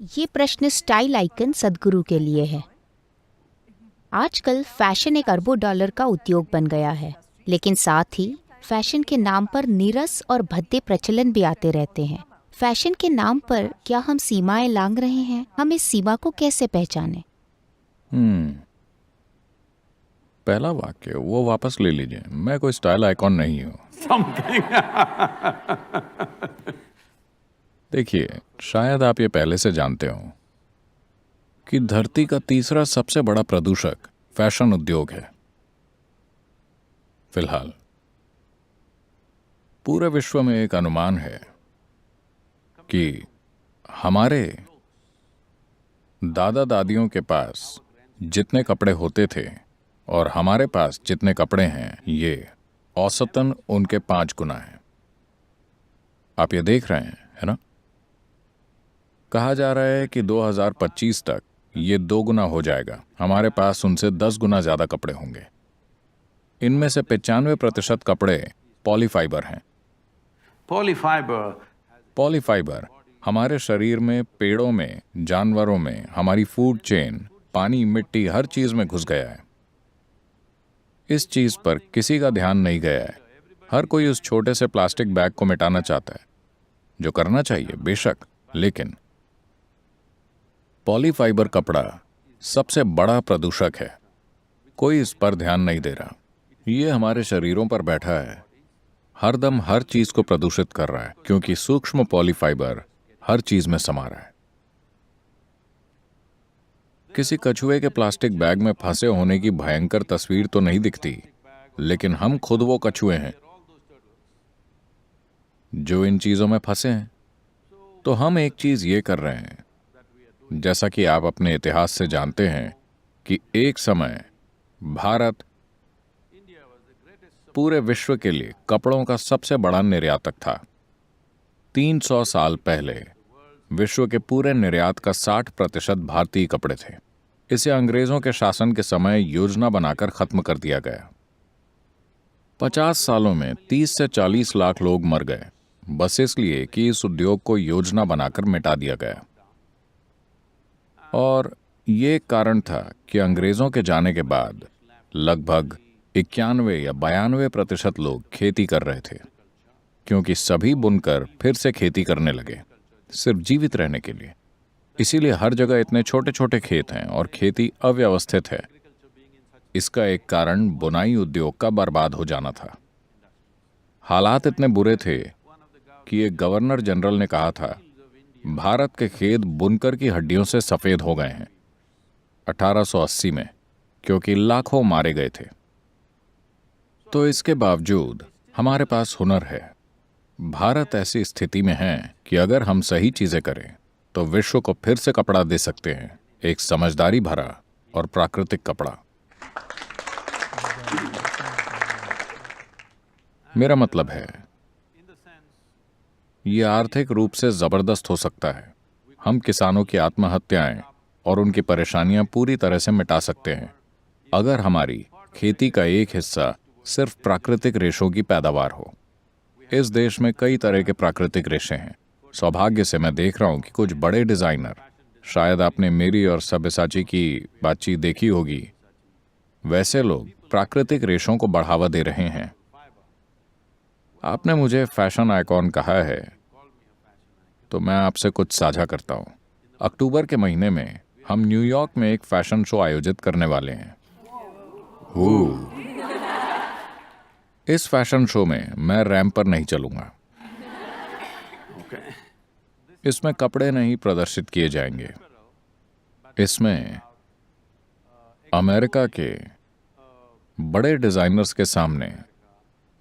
ये प्रश्न style icon सद्गुरु के लिए है। आजकल फैशन एक अरबों डॉलर का उद्योग बन गया है, लेकिन साथ ही फैशन के नाम पर नीरस और भद्दे प्रचलन भी आते रहते हैं। फैशन के नाम पर क्या हम सीमाएं लांघ रहे हैं? हम इस सीमा को कैसे पहचानें? पहला वाक्य वो वापस ले लीजिए। मैं कोई स्टाइल आइकॉन नहीं हूँ। देखिए, शायद आप ये पहले से जानते हो कि धरती का तीसरा सबसे बड़ा प्रदूषक फैशन उद्योग है। फिलहाल पूरे विश्व में एक अनुमान है कि हमारे दादा दादियों के पास जितने कपड़े होते थे और हमारे पास जितने कपड़े हैं, ये औसतन उनके 5 गुना है। आप ये देख रहे हैं, है ना? कहा जा रहा है कि 2025 तक ये 2 गुना हो जाएगा। हमारे पास उनसे 10 गुना ज्यादा कपड़े होंगे। इनमें से 95% कपड़े पॉलीफाइबर हैं। पॉलीफाइबर हमारे शरीर में, पेड़ों में, जानवरों में, हमारी फूड चेन, पानी, मिट्टी, हर चीज में घुस गया है। इस चीज पर किसी का ध्यान नहीं गया है। हर कोई उस छोटे से प्लास्टिक बैग को मिटाना चाहता है, जो करना चाहिए बेशक, लेकिन पॉलीफाइबर कपड़ा सबसे बड़ा प्रदूषक है। कोई इस पर ध्यान नहीं दे रहा। ये हमारे शरीरों पर बैठा है, हरदम हर चीज को प्रदूषित कर रहा है, क्योंकि सूक्ष्म पॉलीफाइबर हर चीज में समा रहा है। किसी कछुए के प्लास्टिक बैग में फंसे होने की भयंकर तस्वीर तो नहीं दिखती, लेकिन हम खुद वो कछुए हैं जो इन चीजों में फंसे हैं। तो हम एक चीज ये कर रहे हैं, जैसा कि आप अपने इतिहास से जानते हैं कि एक समय भारत पूरे विश्व के लिए कपड़ों का सबसे बड़ा निर्यातक था। 300 साल पहले विश्व के पूरे निर्यात का 60% भारतीय कपड़े थे। इसे अंग्रेजों के शासन के समय योजना बनाकर खत्म कर दिया गया। 50 सालों में 30 से 40 लाख लोग मर गए, बस इसलिए कि इस उद्योग को योजना बनाकर मिटा दिया गया। और ये कारण था कि अंग्रेजों के जाने के बाद लगभग 91 या 92% लोग खेती कर रहे थे, क्योंकि सभी बुनकर फिर से खेती करने लगे, सिर्फ जीवित रहने के लिए। इसीलिए हर जगह इतने छोटे छोटे खेत हैं और खेती अव्यवस्थित है। इसका एक कारण बुनाई उद्योग का बर्बाद हो जाना था। हालात इतने बुरे थे कि एक गवर्नर जनरल ने कहा था, भारत के खेत बुनकर की हड्डियों से सफेद हो गए हैं, 1880 में, क्योंकि लाखों मारे गए थे। तो इसके बावजूद हमारे पास हुनर है। भारत ऐसी स्थिति में है कि अगर हम सही चीजें करें तो विश्व को फिर से कपड़ा दे सकते हैं, एक समझदारी भरा और प्राकृतिक कपड़ा। मेरा मतलब है, यह आर्थिक रूप से जबरदस्त हो सकता है। हम किसानों की आत्महत्याएं और उनकी परेशानियां पूरी तरह से मिटा सकते हैं, अगर हमारी खेती का एक हिस्सा सिर्फ प्राकृतिक रेशों की पैदावार हो। इस देश में कई तरह के प्राकृतिक रेशे हैं। सौभाग्य से मैं देख रहा हूं कि कुछ बड़े डिजाइनर, शायद आपने मेरी और सब्यसाची की बातचीत देखी होगी, वैसे लोग प्राकृतिक रेशों को बढ़ावा दे रहे हैं। आपने मुझे फैशन आइकॉन कहा है, तो मैं आपसे कुछ साझा करता हूं। अक्टूबर के महीने में हम न्यूयॉर्क में एक फैशन शो आयोजित करने वाले हैं। इस फैशन शो में मैं रैंप पर नहीं चलूंगा। इसमें कपड़े नहीं प्रदर्शित किए जाएंगे। इसमें अमेरिका के बड़े डिजाइनर्स के सामने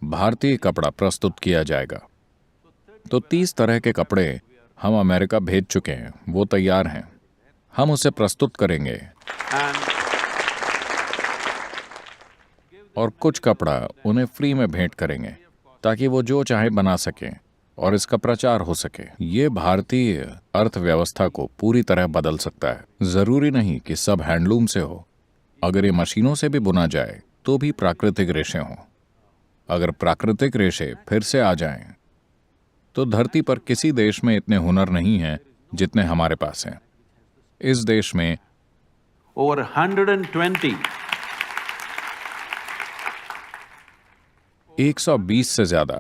भारतीय कपड़ा प्रस्तुत किया जाएगा। तो 30 तरह के कपड़े हम अमेरिका भेज चुके हैं, वो तैयार हैं। हम उसे प्रस्तुत करेंगे और कुछ कपड़ा उन्हें फ्री में भेंट करेंगे, ताकि वो जो चाहे बना सकें और इसका प्रचार हो सके। ये भारतीय अर्थव्यवस्था को पूरी तरह बदल सकता है। जरूरी नहीं कि सब हैंडलूम से हो। अगर ये मशीनों से भी बुना जाए तो भी प्राकृतिक रेशे हों। अगर प्राकृतिक रेशे फिर से आ जाएं, तो धरती पर किसी देश में इतने हुनर नहीं हैं जितने हमारे पास हैं। इस देश में over 120 120 से ज्यादा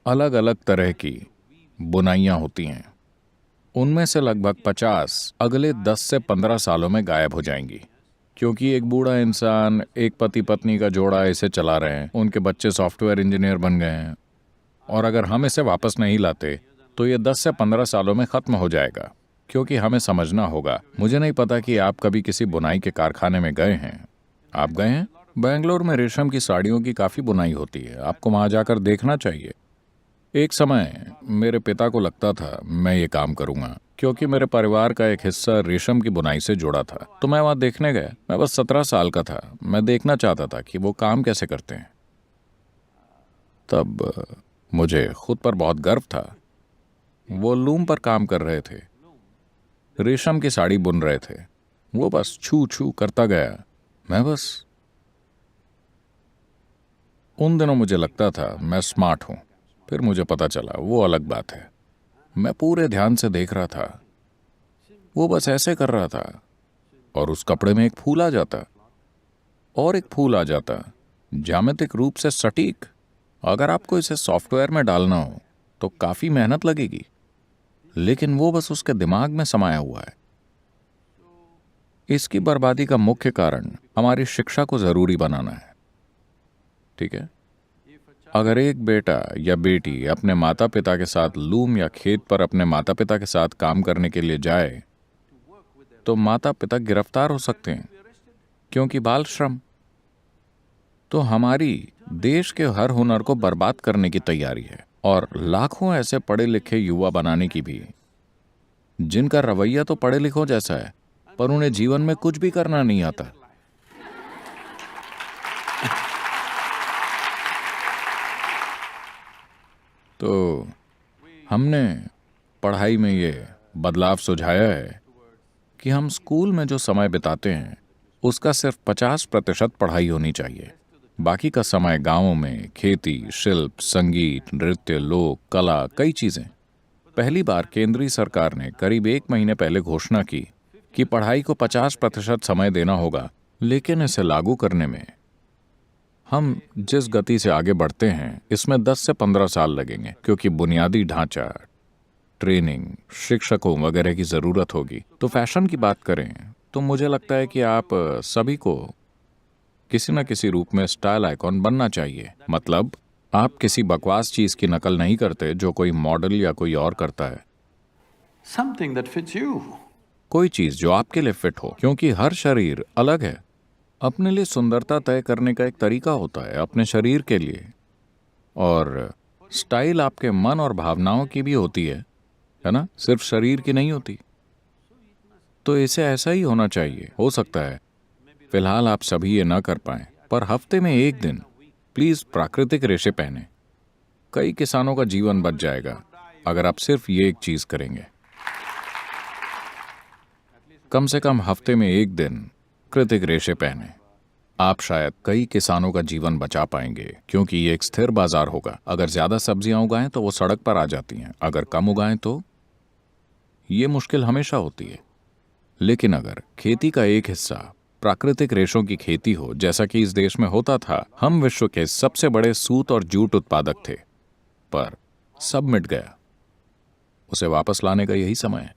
अलग अलग तरह की बुनाइयां होती हैं। उनमें से लगभग 50 अगले 10 से 15 सालों में गायब हो जाएंगी, क्योंकि एक बूढ़ा इंसान, एक पति पत्नी का जोड़ा इसे चला रहे हैं, उनके बच्चे सॉफ्टवेयर इंजीनियर बन गए हैं, और अगर हम इसे वापस नहीं लाते तो ये 10 से 15 सालों में खत्म हो जाएगा। क्योंकि हमें समझना होगा। मुझे नहीं पता कि आप कभी किसी बुनाई के कारखाने में गए हैं। आप गए हैं? बेंगलोर में रेशम की साड़ियों की काफी बुनाई होती है, आपको वहां जाकर देखना चाहिए। एक समय मेरे पिता को लगता था मैं ये काम करूंगा, क्योंकि मेरे परिवार का एक हिस्सा रेशम की बुनाई से जुड़ा था। तो मैं वहां देखने गया। मैं बस 17 साल का था। मैं देखना चाहता था कि वो काम कैसे करते हैं। तब मुझे खुद पर बहुत गर्व था। वो लूम पर काम कर रहे थे, रेशम की साड़ी बुन रहे थे। वो बस छू छू करता गया। मैं बस उन दिनों मुझे लगता था मैं स्मार्ट हूं। फिर मुझे पता चला वो अलग बात है। मैं पूरे ध्यान से देख रहा था। वो बस ऐसे कर रहा था और उस कपड़े में एक फूल आ जाता और एक फूल आ जाता, ज्यामितिक रूप से सटीक। अगर आपको इसे सॉफ्टवेयर में डालना हो तो काफी मेहनत लगेगी, लेकिन वो बस उसके दिमाग में समाया हुआ है। इसकी बर्बादी का मुख्य कारण हमारी शिक्षा को जरूरी बनाना है। ठीक है, अगर एक बेटा या बेटी अपने माता पिता के साथ लूम या खेत पर अपने माता पिता के साथ काम करने के लिए जाए तो माता पिता गिरफ्तार हो सकते हैं, क्योंकि बाल श्रम। तो हमारी देश के हर हुनर को बर्बाद करने की तैयारी है, और लाखों ऐसे पढ़े लिखे युवा बनाने की भी, जिनका रवैया तो पढ़े लिखों जैसा है, पर उन्हें जीवन में कुछ भी करना नहीं आता। तो हमने पढ़ाई में ये बदलाव सुझाया है कि हम स्कूल में जो समय बिताते हैं उसका सिर्फ 50% पढ़ाई होनी चाहिए। बाकी का समय गांवों में खेती, शिल्प, संगीत, नृत्य, लोक कला, कई चीजें। पहली बार केंद्रीय सरकार ने करीब 1 महीने पहले घोषणा की कि पढ़ाई को 50% समय देना होगा, लेकिन इसे लागू करने में हम जिस गति से आगे बढ़ते हैं इसमें 10 से 15 साल लगेंगे, क्योंकि बुनियादी ढांचा, ट्रेनिंग, शिक्षकों वगैरह की जरूरत होगी। तो फैशन की बात करें तो मुझे लगता है कि आप सभी को किसी न किसी रूप में स्टाइल आइकॉन बनना चाहिए। मतलब आप किसी बकवास चीज की नकल नहीं करते जो कोई मॉडल या कोई और करता है। something that fits you. कोई चीज जो आपके लिए फिट हो, क्योंकि हर शरीर अलग है। अपने लिए सुंदरता तय करने का एक तरीका होता है अपने शरीर के लिए, और स्टाइल आपके मन और भावनाओं की भी होती है ना, सिर्फ शरीर की नहीं होती। तो इसे ऐसा ही होना चाहिए। हो सकता है फिलहाल आप सभी ये ना कर पाए, पर हफ्ते में एक दिन प्लीज प्राकृतिक रेशे पहने। कई किसानों का जीवन बच जाएगा अगर आप सिर्फ ये एक चीज करेंगे। कम से कम हफ्ते में एक दिन प्राकृतिक रेशे पहने। आप शायद कई किसानों का जीवन बचा पाएंगे, क्योंकि ये एक स्थिर बाजार होगा। अगर ज्यादा सब्जियां उगाएं तो वो सड़क पर आ जाती हैं, अगर कम उगाएं तो ये मुश्किल हमेशा होती है। लेकिन अगर खेती का एक हिस्सा प्राकृतिक रेशों की खेती हो, जैसा कि इस देश में होता था, हम विश्व के सबसे बड़े सूत और जूट उत्पादक थे। पर सब मिट गया। उसे वापस लाने का यही समय है।